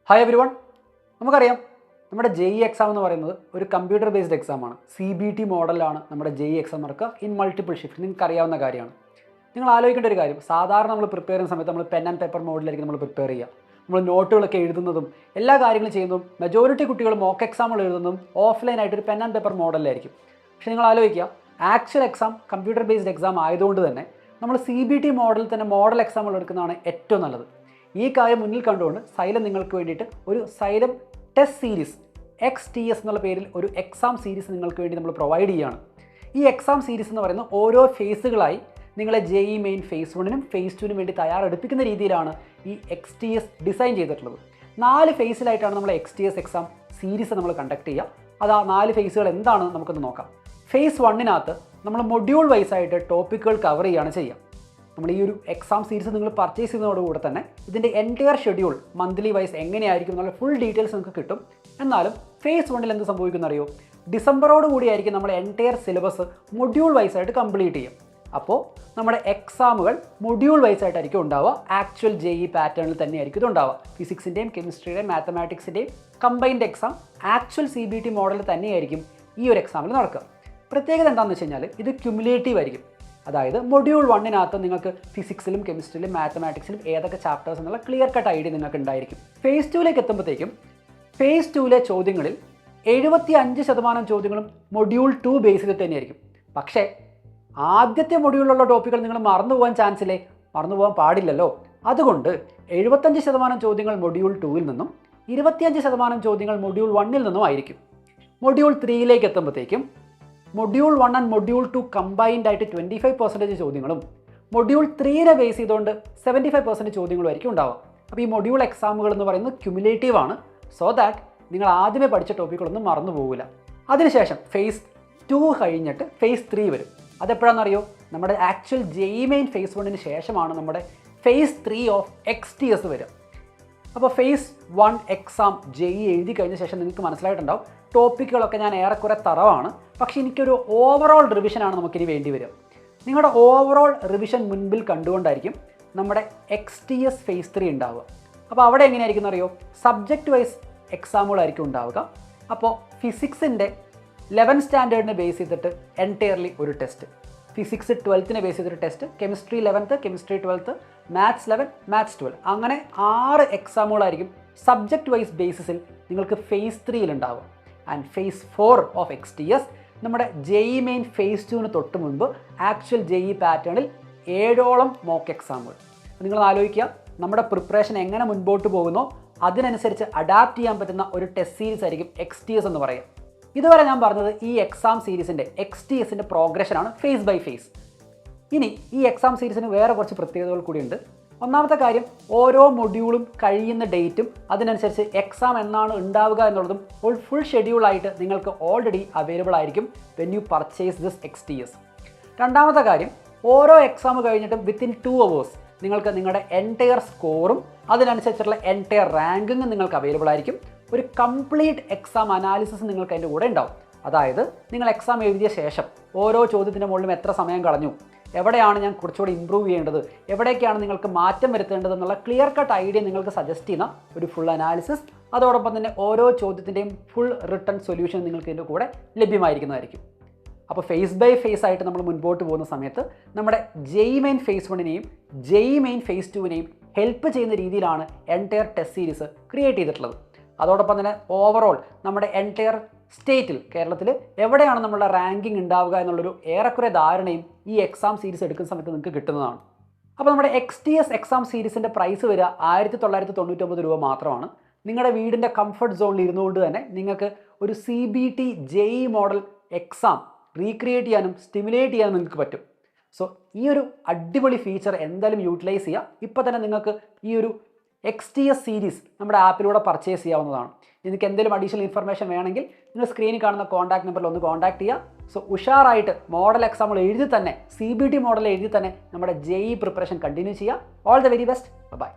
Hi every one. നമുക്കറിയാം നമ്മുടെ JEE exam എന്ന് പറയുന്നത് ഒരു കമ്പ്യൂട്ടർ ബേസ്ഡ് എക്സാമാണ്. CBT മോഡലാണ് നമ്മുടെ JEE എക്സാം നടക്കുക ഇൻ മൾട്ടിപ്പിൾ ഷിഫ്റ്റ്. നിങ്ങൾക്ക് അറിയാവുന്ന കാര്യമാണ്. നിങ്ങൾ ആലോചിക്കേണ്ട ഒരു കാര്യം, സാധാരണ നമ്മൾ പ്രിപ്പയർ ചെയ്യുന്ന സമയത്ത് നമ്മൾ പെൻ ആൻഡ് പേപ്പർ മോഡിലായിരിക്കും നമ്മൾ പ്രിപ്പയർ ചെയ്യുക. നമ്മൾ നോട്ടുകളൊക്കെ എഴുതുന്നതും എല്ലാ കാര്യങ്ങളും ചെയ്യുന്നതും മെജോറിറ്റി കുട്ടികൾ മോക്ക് എക്സാമുകൾ എഴുതുന്നതും ഓഫ്ലൈനായിട്ട് ഒരു പെൻ ആൻഡ് പേപ്പർ മോഡലായിരിക്കും. പക്ഷേ നിങ്ങൾ ആലോചിക്കുക, actual exam computer based exam ആയതുകൊണ്ട് തന്നെ നമ്മൾ CBT മോഡലിൽ തന്നെ മോഡൽ എക്സാമുകൾ എടുക്കുന്നതാണ് ഏറ്റവും നല്ലത്. ഈ കാര്യം മുന്നിൽ കണ്ടുകൊണ്ട് സൈലം നിങ്ങൾക്ക് വേണ്ടിയിട്ട് ഒരു സൈലം ടെസ്റ്റ് സീരീസ് XTS എന്നുള്ള പേരിൽ ഒരു എക്സാം സീരീസ് നിങ്ങൾക്ക് വേണ്ടി നമ്മൾ പ്രൊവൈഡ് ചെയ്യുകയാണ്. ഈ എക്സാം സീരീസ് എന്ന് പറയുന്നത് ഓരോ ഫേസുകളായി നിങ്ങളെ JEE മെയിൻ ഫേസ് 1നും ഫേസ് 2നും വേണ്ടി തയ്യാറെടുപ്പിക്കുന്ന രീതിയിലാണ് ഈ XTS ഡിസൈൻ ചെയ്തിട്ടുള്ളത്. 4 ഫേസിലായിട്ടാണ് നമ്മൾ XTS എക്സാം സീരീസ് നമ്മൾ കണ്ടക്ട് ചെയ്യുക. അത് ആ 4 ഫേസുകൾ എന്താണെന്ന് നമുക്കൊന്ന് നോക്കാം. ഫേസ് 1-നകത്ത് നമ്മൾ മൊഡ്യൂൾ വൈസായിട്ട് ടോപ്പിക്കുകൾ കവർ ചെയ്യുകയാണ് ചെയ്യുക. നമ്മൾ ഈ ഒരു എക്സാം സീരീസ് നിങ്ങൾ പർച്ചേസ് ചെയ്യുന്നതോടുകൂടെ തന്നെ ഇതിൻ്റെ എൻറ്റയർ ഷെഡ്യൂൾ മന്ത്ലി വൈസ് എങ്ങനെയായിരിക്കും എന്നുള്ള ഫുൾ ഡീറ്റെയിൽസ് നിങ്ങൾക്ക് കിട്ടും. എന്നാലും ഫേസ് 1-ൽ എന്ത് സംഭവിക്കുന്ന അറിയോ, ഡിസംബറോട് കൂടിയായിരിക്കും നമ്മൾ എൻറ്റയർ സിലബസ് മൊഡ്യൂൾ വൈസായിട്ട് കംപ്ലീറ്റ് ചെയ്യും. അപ്പോൾ നമ്മുടെ എക്സാമുകൾ മൊഡ്യൂൾ വൈസായിട്ടായിരിക്കും ഉണ്ടാവുക. ആക്ച്വൽ JEE പാറ്റേണിൽ തന്നെയായിരിക്കും ഇത് ഉണ്ടാവുക. ഫിസിക്സിൻ്റെയും കെമിസ്ട്രിയുടെയും മാത്തമാറ്റിക്സിൻ്റെയും combined exam actual CBT model തന്നെയായിരിക്കും ഈ ഒരു എക്സാമിൽ നടക്കുക. പ്രത്യേകത എന്താണെന്ന് വെച്ച് കഴിഞ്ഞാൽ ഇത് ക്യുമുലേറ്റീവ് ആയിരിക്കും. അതായത് മൊഡ്യൂൾ 1-നകത്ത് നിങ്ങൾക്ക് ഫിസിക്സിലും കെമിസ്ട്രിയിലും മാത്തമാറ്റിക്സിലും ഏതൊക്കെ ചാപ്റ്റേഴ്സ് എന്നുള്ള ക്ലിയർ കട്ട് ഐഡിയ നിങ്ങൾക്ക് ഉണ്ടായിരിക്കും. ഫേസ് 2-ലേക്ക് എത്തുമ്പോഴത്തേക്കും ഫേസ് 2-ലെ ചോദ്യങ്ങളിൽ 75% ചോദ്യങ്ങളും മൊഡ്യൂൾ 2 ബേസ് ചെയ്തിട്ട് തന്നെയായിരിക്കും. പക്ഷേ ആദ്യത്തെ മൊഡ്യൂളിലുള്ള ടോപ്പിക്കുകൾ നിങ്ങൾ മറന്നുപോകാൻ ചാൻസ് ഇല്ലേ? മറന്നുപോകാൻ പാടില്ലല്ലോ. അതുകൊണ്ട് 75% ചോദ്യങ്ങൾ മൊഡ്യൂൾ 2-ൽ നിന്നും 25% ചോദ്യങ്ങൾ മൊഡ്യൂൾ 1-ൽ നിന്നും ആയിരിക്കും. മൊഡ്യൂൾ 3-ലേക്ക് എത്തുമ്പോഴത്തേക്കും മൊഡ്യൂൾ 1 ആൻഡ് മൊഡ്യൂൾ 2 കമ്പൈൻഡ് ആയിട്ട് 25% ചോദ്യങ്ങളും മൊഡ്യൂൾ 3-നെ ബേസ് ചെയ്തുകൊണ്ട് 75% ചോദ്യങ്ങളുമായിരിക്കും ഉണ്ടാവുക. അപ്പോൾ ഈ മൊഡ്യൂൾ എക്സാമുകൾ എന്ന് പറയുന്നത് ക്യുമുലേറ്റീവ് ആണ്. സോ ദാറ്റ് നിങ്ങൾ ആദ്യമേ പഠിച്ച ടോപ്പിക്കുകളൊന്നും മറന്നു പോകില്ല. അതിനുശേഷം ഫേസ് 2 കഴിഞ്ഞിട്ട് ഫേസ് 3 വരും. അതെപ്പോഴാണെന്നറിയോ? നമ്മുടെ ആക്ച്വൽ JEE മെയിൻ ഫേസ് 1-ന് ശേഷമാണ് നമ്മുടെ ഫേസ് 3 ഓഫ് XTS വരിക. അപ്പോൾ ഫേസ് 1 എക്സാം JEE എഴുതി കഴിഞ്ഞ ശേഷം നിങ്ങൾക്ക് മനസ്സിലായിട്ടുണ്ടാവും ടോപ്പിക്കുകളൊക്കെ ഞാൻ ഏറെക്കുറെ തറവാണ്, പക്ഷേ എനിക്കൊരു ഓവറോൾ റിവിഷനാണ് നമുക്കിനി വേണ്ടി വരിക. നിങ്ങളുടെ ഓവറോൾ റിവിഷൻ മുൻപിൽ കണ്ടുകൊണ്ടായിരിക്കും നമ്മുടെ XTS ഫേസ് 3 ഉണ്ടാവുക. അപ്പോൾ അവിടെ എങ്ങനെയായിരിക്കും അറിയോ? സബ്ജക്റ്റ് വൈസ് എക്സാമുകളായിരിക്കും ഉണ്ടാവുക. അപ്പോൾ ഫിസിക്സിൻ്റെ 11th സ്റ്റാൻഡേർഡിനെ ബേസ് ചെയ്തിട്ട് എൻറ്റയർലി ഒരു ടെസ്റ്റ്, ഫിസിക്സ് 12നെ ബേസ് ചെയ്തിട്ട് test, chemistry 11th, chemistry 12th, maths 11, maths 12, അങ്ങനെ 6 എക്സാമുകളായിരിക്കും സബ്ജക്റ്റ് വൈസ് ബേസിസിൽ നിങ്ങൾക്ക് ഫേസ് 3-ൽ ഉണ്ടാവുക. ആൻഡ് ഫേസ് 4 ഓഫ് XTS നമ്മുടെ JEE മെയിൻ ഫേസ് 2-ന് തൊട്ട് മുൻപ് ആക്ച്വൽ JEE പാറ്റേണിൽ 7ഓളം മോക്ക് എക്സാമുകൾ. നിങ്ങൾ ആലോചിക്കുക, നമ്മുടെ പ്രിപ്പറേഷൻ എങ്ങനെ മുൻപോട്ട് പോകുന്നോ അതിനനുസരിച്ച് അഡാപ്റ്റ് ചെയ്യാൻ പറ്റുന്ന ഒരു ടെസ്റ്റ് സീരീസ് ആയിരിക്കും XTS എന്ന് പറയുക. ഇതുവരെ ഞാൻ പറഞ്ഞത് ഈ എക്സാം സീരീസിൻ്റെ XTSൻ്റെ പ്രോഗ്രഷനാണ് ഫേസ് ബൈ ഫേസ്. ഇനി ഈ എക്സാം സീരീസിന് വേറെ കുറച്ച് പ്രത്യേകതകൾ കൂടിയുണ്ട്. ഒന്നാമത്തെ കാര്യം, ഓരോ മൊഡ്യൂളും കഴിയുന്ന ഡേറ്റും അതിനനുസരിച്ച് എക്സാം എന്നാണ് ഉണ്ടാവുക എന്നുള്ളതും ഒരു ഫുൾ ഷെഡ്യൂളായിട്ട് നിങ്ങൾക്ക് ഓൾറെഡി അവൈലബിൾ ആയിരിക്കും when you purchase this XTS. രണ്ടാമത്തെ കാര്യം, ഓരോ എക്സാം കഴിഞ്ഞിട്ടും വിത്തിൻ 2 hours നിങ്ങൾക്ക് നിങ്ങളുടെ എൻറ്റയർ സ്കോറും അതിനനുസരിച്ചുള്ള എൻറ്റയർ റാങ്കിങ്ങും നിങ്ങൾക്ക് അവൈലബിൾ ആയിരിക്കും. ഒരു കംപ്ലീറ്റ് എക്സാം അനാലിസിസ് നിങ്ങൾക്ക് അതിൻ്റെ കൂടെ ഉണ്ടാവും. അതായത് നിങ്ങൾ എക്സാം എഴുതിയ ശേഷം ഓരോ ചോദ്യത്തിൻ്റെ മുകളിലും എത്ര സമയം കളഞ്ഞു, എവിടെയാണ് ഞാൻ കുറച്ചുകൂടി ഇമ്പ്രൂവ് ചെയ്യേണ്ടത്, എവിടേക്കാണ് നിങ്ങൾക്ക് മാറ്റം വരുത്തേണ്ടത് എന്നുള്ള ക്ലിയർ കട്ട് ഐഡിയ നിങ്ങൾക്ക് സജസ്റ്റ് ചെയ്യുന്ന ഒരു ഫുൾ അനാലിസിസ്, അതോടൊപ്പം തന്നെ ഓരോ ചോദ്യത്തിൻ്റെയും ഫുൾ റിട്ടേൺ സൊല്യൂഷൻ നിങ്ങൾക്ക് ഇതിൻ്റെ കൂടെ ലഭ്യമായിരിക്കുന്നതായിരിക്കും. അപ്പോൾ ഫേസ് ബൈ ഫേസ് ആയിട്ട് നമ്മൾ മുൻപോട്ട് പോകുന്ന സമയത്ത് നമ്മുടെ JEE മെയിൻ ഫേസ് 1-നെയും JEE മെയിൻ ഫേസ് 2-നെയും ഹെൽപ്പ് ചെയ്യുന്ന രീതിയിലാണ് എൻറ്റയർ ടെസ്റ്റ് സീരീസ് ക്രിയേറ്റ് ചെയ്തിട്ടുള്ളത്. അതോടൊപ്പം തന്നെ ഓവറോൾ നമ്മുടെ എൻറ്റയർ സ്റ്റേറ്റിൽ, കേരളത്തിൽ എവിടെയാണ് നമ്മളുടെ റാങ്കിങ് ഉണ്ടാവുക എന്നുള്ളൊരു ഏറെക്കുറെ ധാരണയും ഈ എക്സാം സീരീസ് എടുക്കുന്ന സമയത്ത് നിങ്ങൾക്ക് കിട്ടുന്നതാണ്. അപ്പോൾ നമ്മുടെ XTS എക്സാം സീരീസിൻ്റെ പ്രൈസ് വരിക 1999 രൂപ മാത്രമാണ്. നിങ്ങളുടെ വീടിൻ്റെ കംഫർട്ട് സോണിൽ ഇരുന്നുകൊണ്ട് തന്നെ നിങ്ങൾക്ക് ഒരു CBT JEE model exam recreate ചെയ്യാനും സ്റ്റിമുലേറ്റ് ചെയ്യാനും നിങ്ങൾക്ക് പറ്റും. സോ ഈ ഒരു അടിപൊളി ഫീച്ചർ എന്തായാലും യൂട്ടിലൈസ് ചെയ്യുക. ഇപ്പോൾ തന്നെ നിങ്ങൾക്ക് ഈ ഒരു XTS സീരീസ് നമ്മുടെ ആപ്പിലൂടെ പർച്ചേസ് ചെയ്യാവുന്നതാണ്. നിങ്ങൾക്ക് എന്തെങ്കിലും അഡീഷണൽ ഇൻഫർമേഷൻ വേണമെങ്കിൽ നിങ്ങൾ സ്ക്രീനിൽ കാണുന്ന കോൺടാക്ട് നമ്പറിൽ ഒന്ന് കോൺടാക്ട് ചെയ്യുക. സോ ഉഷാറായിട്ട് മോഡൽ എക്സാമുകൾ എഴുതി തന്നെ, CBT മോഡൽ എഴുതി തന്നെ നമ്മുടെ JEE പ്രിപ്പറേഷൻ കണ്ടിന്യൂ ചെയ്യുക. All the very best. By.